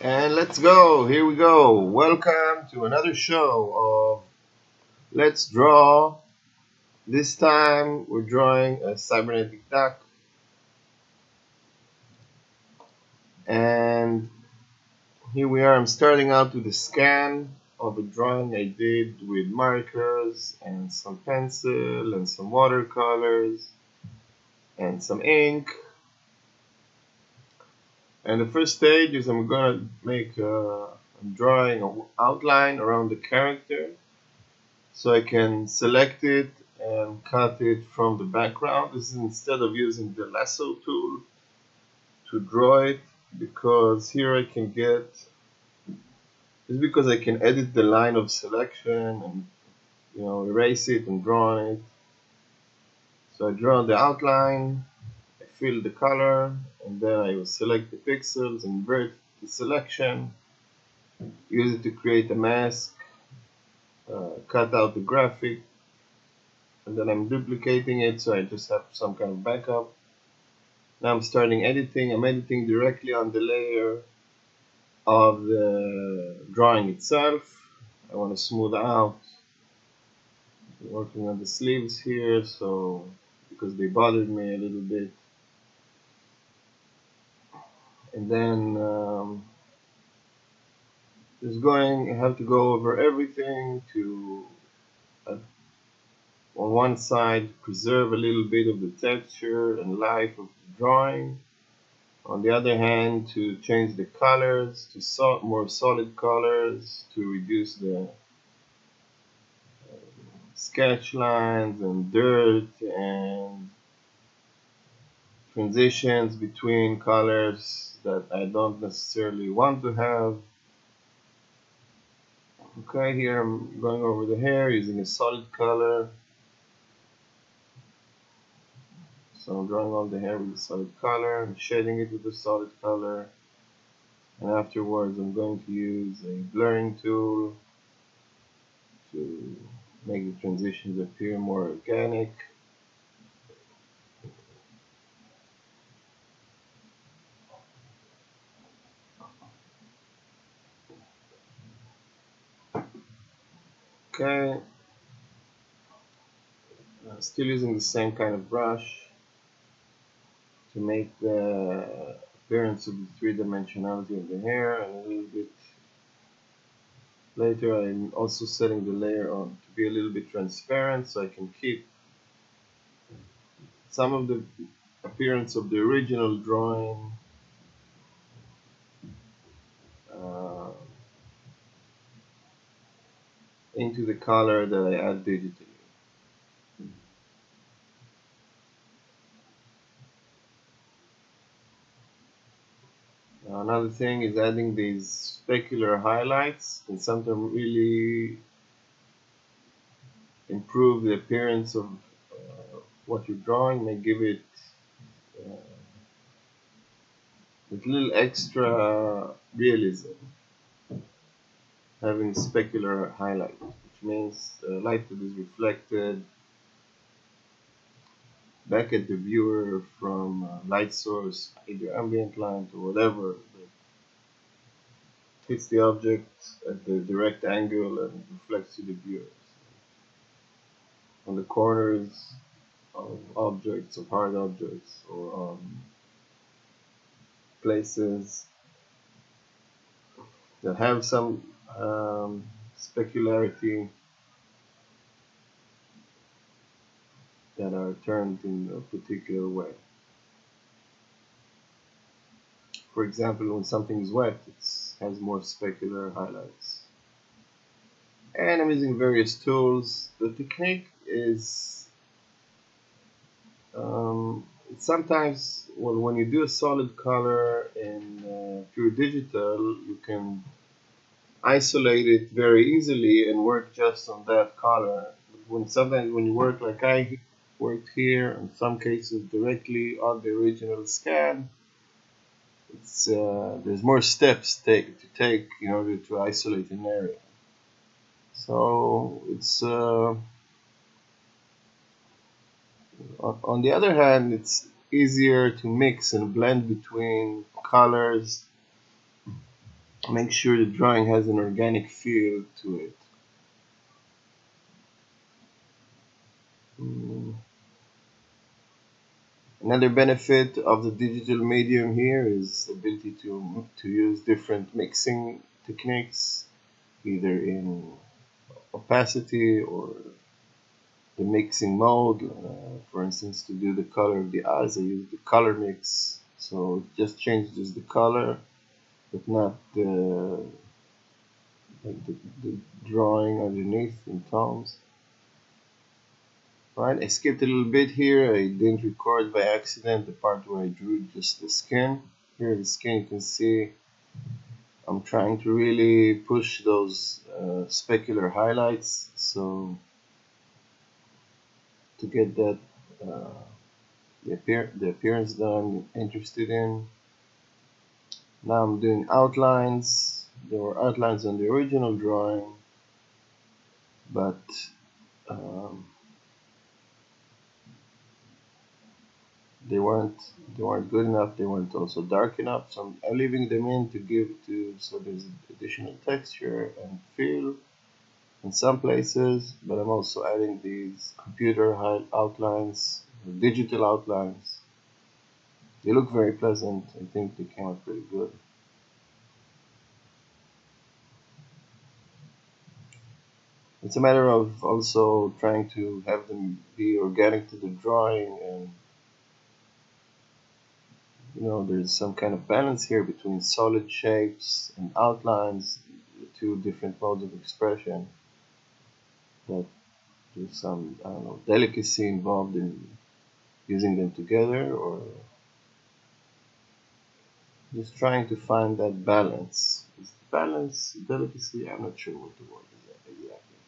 And let's go. Here we go. Welcome to another show of Let's Draw. This time we're drawing a cybernetic duck. And here we are. I'm starting out with a scan of a drawing I did with markers and some pencil and some watercolors and some ink. And the first stage is I'm gonna make I'm drawing an outline around the character, so I can select it and cut it from the background. This is instead of using the lasso tool to draw it, because here I can get, it's because I can edit the line of selection and erase it and draw it. So I draw the outline, I fill the color, and then I will select the pixels, invert the selection, use it to create a mask, cut out the graphic, and then I'm duplicating it so I just have some kind of backup. Now I'm starting editing. I'm editing directly on the layer of the drawing itself. I want to smooth out. I'm working on the sleeves here, so because they bothered me a little bit. And then I have to go over everything to on one side preserve a little bit of the texture and life of the drawing. On the other hand, to change the colors to more solid colors, to reduce the sketch lines and dirt and transitions between colors that I don't necessarily want to have. Okay, here I'm going over the hair using a solid color. So I'm drawing all the hair with a solid color, I'm shading it with a solid color, and afterwards I'm going to use a blurring tool to make the transitions appear more organic. Okay, still using the same kind of brush to make the appearance of the three-dimensionality of the hair, and a little bit later I'm also setting the layer on to be a little bit transparent so I can keep some of the appearance of the original drawing into the color that I add digitally. Now, another thing is adding these specular highlights can sometimes really improve the appearance of what you're drawing, may give it with a little extra realism, having specular highlight, which means light that is reflected back at the viewer from light source, either ambient light or whatever, that hits the object at the direct angle and reflects to the viewers. On the corners of objects, of hard objects, or on places that have some specularity, that are turned in a particular way. For example, when something is wet, it has more specular highlights. And I'm using various tools. The technique is sometimes when you do a solid color in pure digital, you can isolate it very easily and work just on that color. But sometimes when you work like I worked here, in some cases directly on the original scan, there's more steps to take in order to isolate an area. So it's on the other hand, it's easier to mix and blend between colors make sure the drawing has an organic feel to it. Another benefit of the digital medium here is the ability to use different mixing techniques, either in opacity or the mixing mode. For instance, to do the color of the eyes, I use the color mix, so it just changes the color, but not the drawing underneath in tones. Right, I skipped a little bit here. I didn't record by accident the part where I drew just the skin. Here the skin, you can see I'm trying to really push those specular highlights, so to get that the appearance that I'm interested in. Now I'm doing outlines. There were outlines on the original drawing, but they weren't good enough. They weren't also dark enough, so I'm leaving them in so there's additional texture and feel in some places, but I'm also adding these computer outlines, digital outlines. They look very pleasant. I think they came out pretty good. It's a matter of also trying to have them be organic to the drawing, and there's some kind of balance here between solid shapes and outlines, the two different modes of expression. That there's some, I don't know, delicacy involved in using them together, or just trying to find that balance. Is balance, delicacy, I'm not sure what the word is exactly.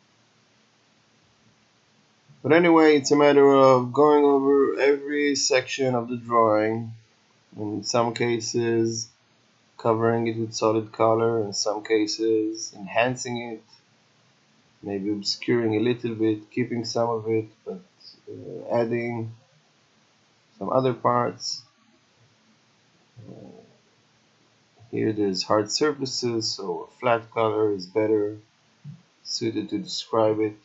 But anyway, it's a matter of going over every section of the drawing. In some cases, covering it with solid color. In some cases, enhancing it. Maybe obscuring a little bit, keeping some of it, but adding some other parts. Here there's hard surfaces, so a flat color is better suited to describe it.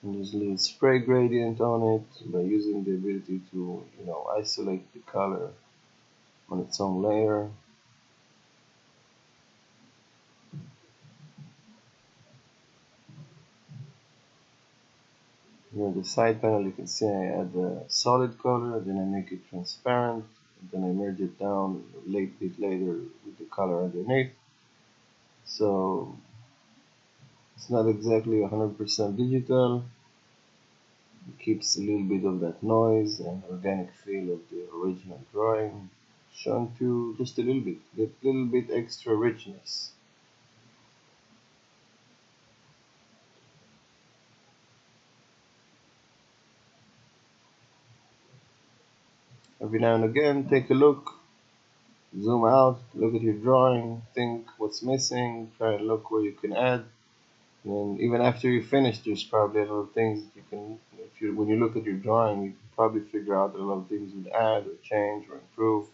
And there's a little spray gradient on it by using the ability to, isolate the color on its own layer. Here on the side panel, you can see I add a solid color, then I make it transparent, then I merge it down a bit later with the color underneath. So it's not exactly 100% digital. It keeps a little bit of that noise and organic feel of the original drawing shown to just a little bit, get a little bit extra richness. Every now and again, take a look, zoom out, look at your drawing, think what's missing, try and look where you can add. And even after you finish, there's probably a lot of things that you can, when you look at your drawing, you can probably figure out a lot of things you would add or change or improve.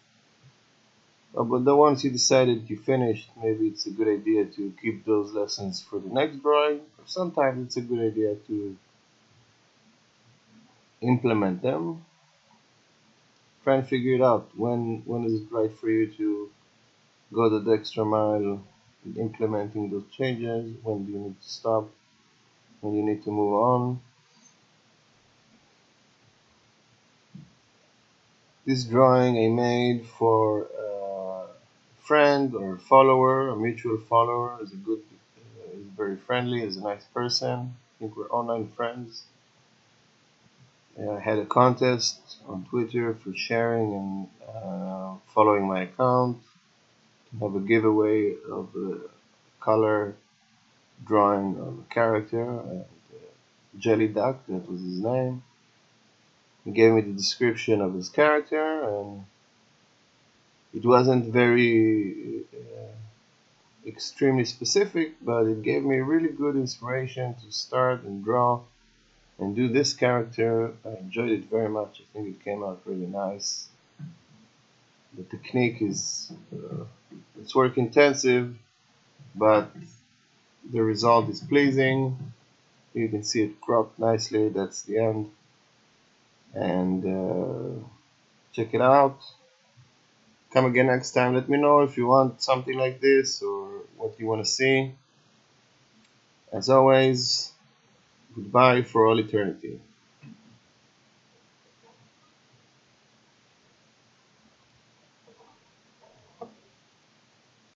But then once you decided you finished, maybe it's a good idea to keep those lessons for the next drawing. Or sometimes it's a good idea to implement them. Try and figure it out. When is it right for you to go the extra mile in implementing those changes? When do you need to stop? When you need to move on? This drawing I made for a friend or follower, a mutual follower. Is very friendly, is a nice person. I think we're online friends. I had a contest on Twitter for sharing and following my account to have a giveaway of a color drawing of a character, Jelly Duck, that was his name. He gave me the description of his character, and it wasn't very extremely specific, but it gave me really good inspiration to start and draw. and do this character. I enjoyed it very much. I think it came out really nice. The technique is it's work intensive, but the result is pleasing. You can see it cropped nicely. That's the end. And check it out. Come again next time. Let me know if you want something like this or what you want to see. As always, goodbye for all eternity.